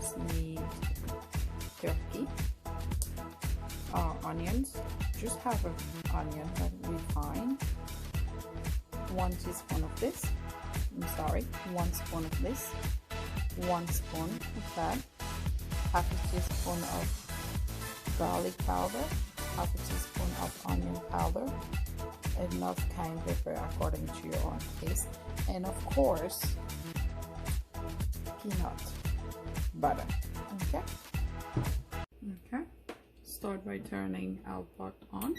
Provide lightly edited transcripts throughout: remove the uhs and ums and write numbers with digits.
just need turkey, onions, just half of onion, that will be fine. 1 teaspoon of this, I'm sorry, 1 spoon of this, 1 spoon of that, half a teaspoon of garlic powder, half a teaspoon of onion powder, enough cayenne pepper according to your own taste, and of course peanut butter. Okay, start by turning our pot on.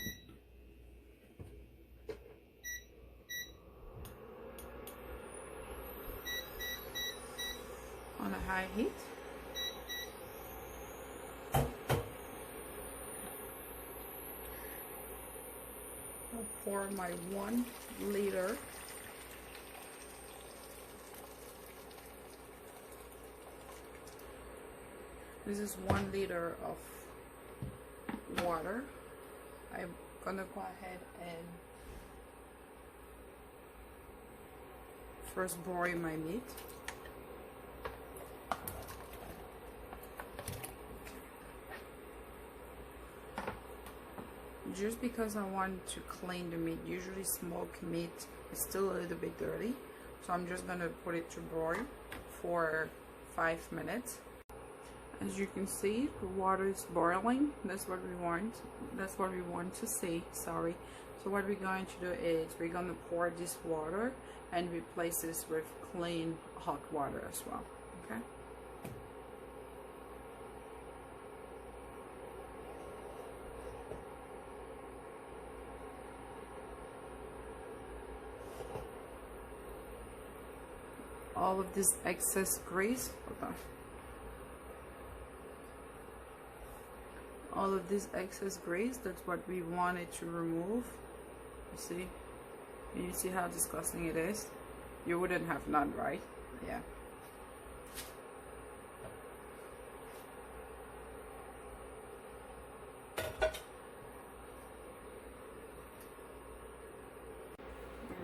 On a high heat. I'll pour my 1 liter This is 1 liter of water. I'm gonna go ahead and first broil my meat. Just because I want to clean the meat, usually smoked meat is still a little bit dirty, so I'm just gonna put it to broil for 5 minutes. As you can see, the water is boiling. That's what we want. That's what we want to see. Sorry. So what we're going to do is we're going to pour this water and replace this with clean hot water as well. Okay. All of this excess grease. Hold on. All of this excess grease, that's what we wanted to remove. You see? And you see how disgusting it is? You wouldn't have none, right? Yeah.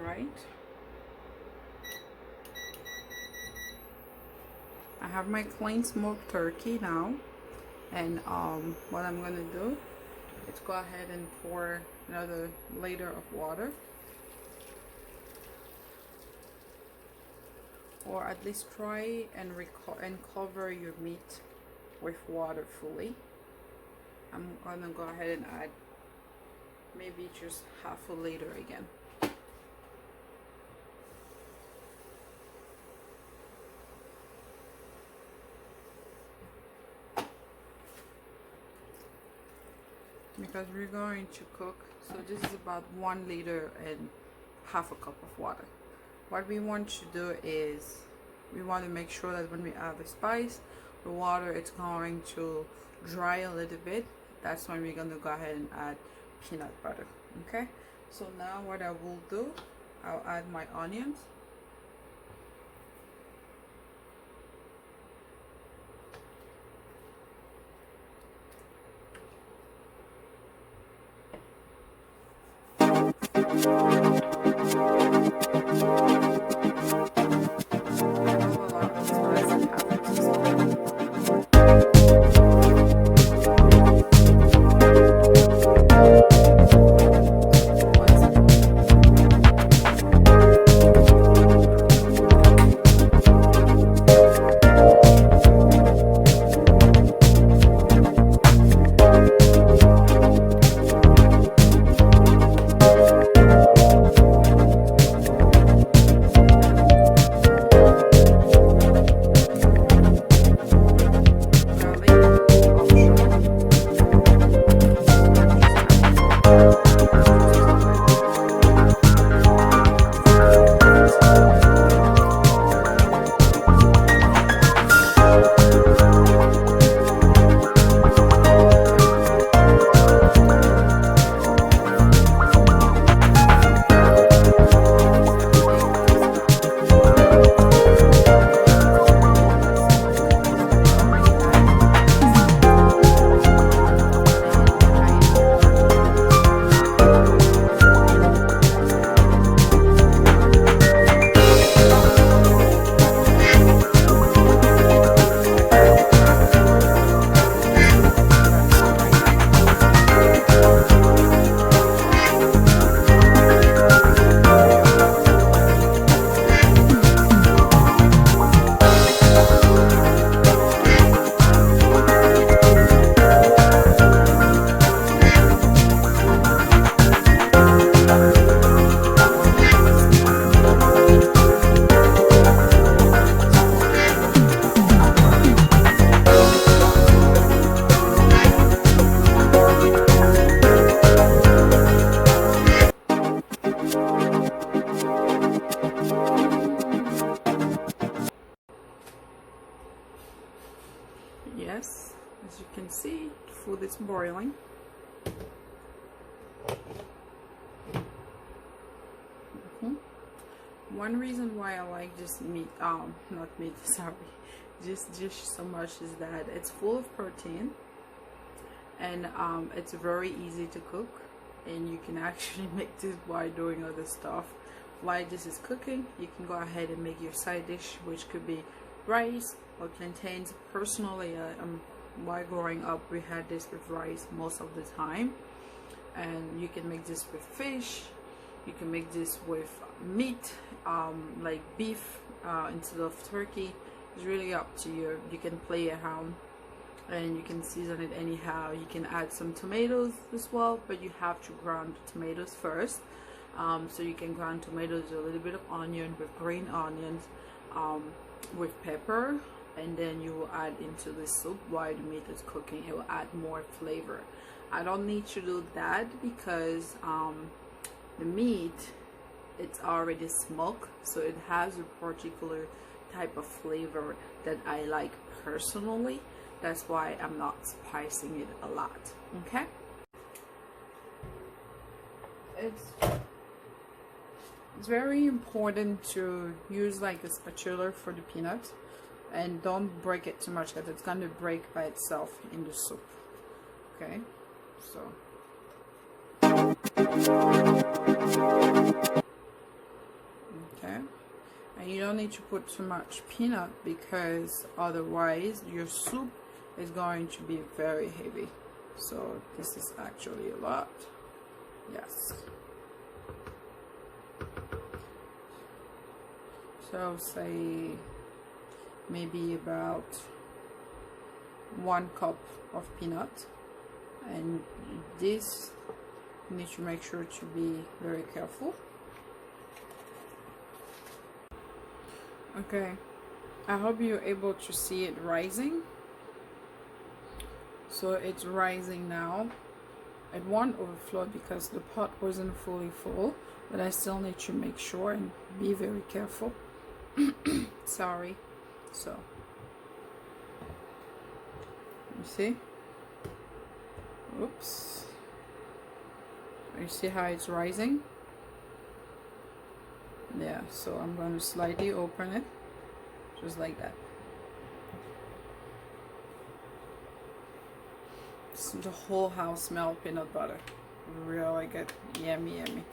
Alright. I have my clean smoked turkey now. And what I'm gonna do is go ahead and pour another liter of water, or at least try and cover your meat with water fully. I'm gonna go ahead and add maybe just half a liter again. Because we're going to cook, so this is about 1 liter and half a cup of water. What we want to do is we want to make sure that when we add the spice, the water is going to dry a little bit. That's when we're going to go ahead and add peanut butter. Okay, so now what I will do, I'll add my onions. Yes, as you can see, the food is boiling. One reason why I like this meat, not meat, sorry, this dish so much is that it's full of protein, and it's very easy to cook, and you can actually make this while doing other stuff. While this is cooking, you can go ahead and make your side dish, which could be rice or plantains. Personally, while growing up, we had this with rice most of the time, and you can make this with fish. You can make this with meat, like beef instead of turkey. It's really up to you. You can play around, and you can season it anyhow. You can add some tomatoes as well, but you have to ground the tomatoes first. So you can grind tomatoes, a little bit of onion with green onions, with pepper, and then you will add into the soup while the meat is cooking. It will add more flavor. I don't need to do that because the meat, it's already smoked, so it has a particular type of flavor that I like personally. That's why I'm not spicing it a lot. Okay, it's very important to use like a spatula for the peanuts, and don't break it too much because it's going to break by itself in the soup. Okay, so okay, and you don't need to put too much peanut because otherwise your soup is going to be very heavy. So this is actually a lot. Yes, so say maybe about 1 cup of peanut, and this you need to make sure to be very careful. Okay, I hope you're able to see it rising. So it's rising now. It won't overflow because the pot wasn't fully full, but I still need to make sure and be very careful. Sorry. So you see, oops, you see how it's rising? Yeah, so I'm going to slightly open it just like that. So the whole house smells peanut butter. Really good. Yummy, yummy.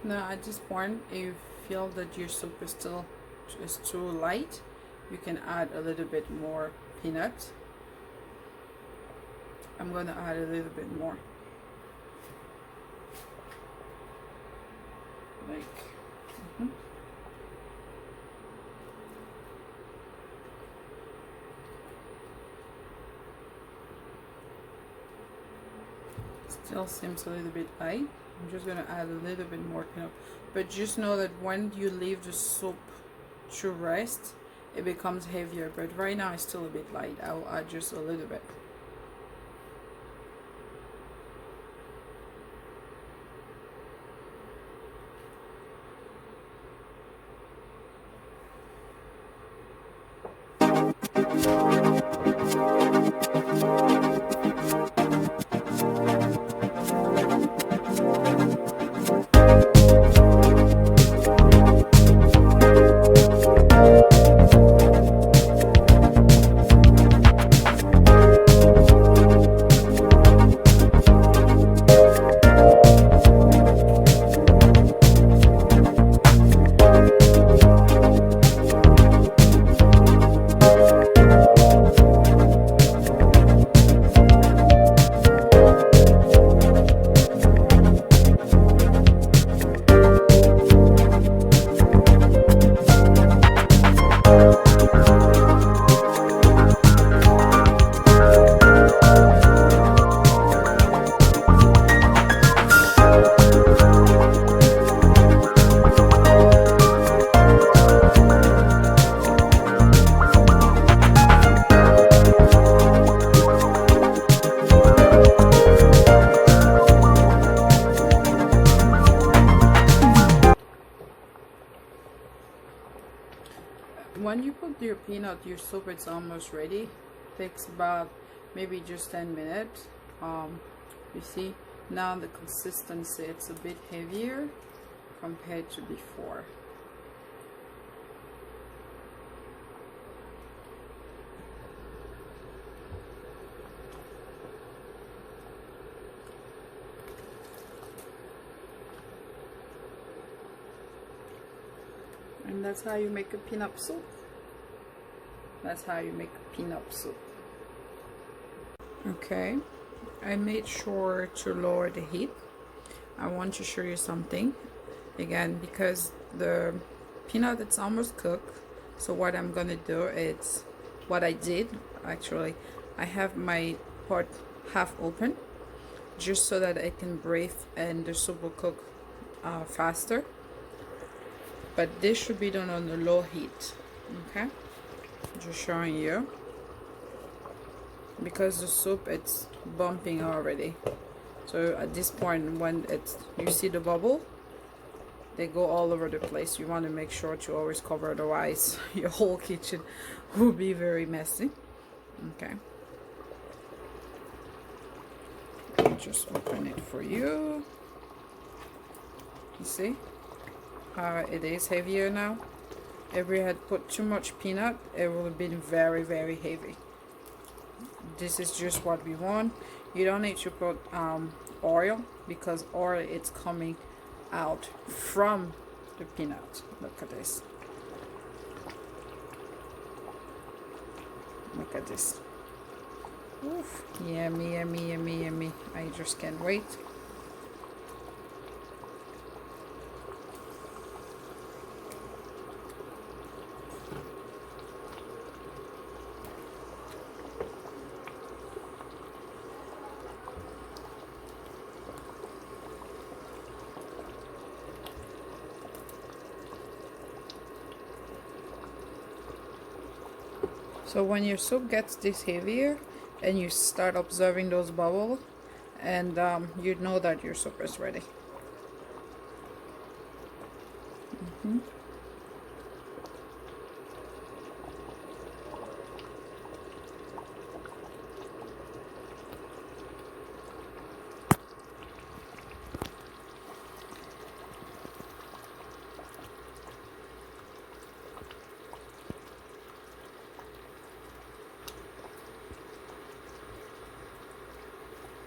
Now at this point, if you feel that your soup is still too light, you can add a little bit more peanut. I'm going to add a little bit more, like still seems a little bit light. I'm just gonna add a little bit more peanut, but just know that when you leave the soup to rest, it becomes heavier. But right now it's still a bit light. I'll add just a little bit. When you put your peanut, your soup it's almost ready. Takes about maybe just 10 minutes. You see now the consistency, it's a bit heavier compared to before. And that's how you make a peanut soup. That's how you make a peanut soup. Okay, I made sure to lower the heat. I want to show you something again, because the peanut it's almost cooked. So what I'm gonna do is what I did actually, I have my pot half open just so that I can breathe and the soup will cook faster. But this should be done on a low heat. Okay, just showing you, because the soup it's bumping already. So at this point, when it's you see the bubble, they go all over the place. You want to make sure to always cover, otherwise your whole kitchen will be very messy. Okay, I'll just open it for you. You see how it is heavier now. If we had put too much peanut, it would have been very, very heavy. This is just what we want. You don't need to put oil, because oil it's coming out from the peanut. Look at this. Look at this. Oof. Yummy, yummy, yummy, yummy. I just can't wait. So when your soup gets this heavier and you start observing those bubbles, and you know that your soup is ready.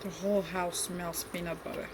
The whole house smells peanut butter.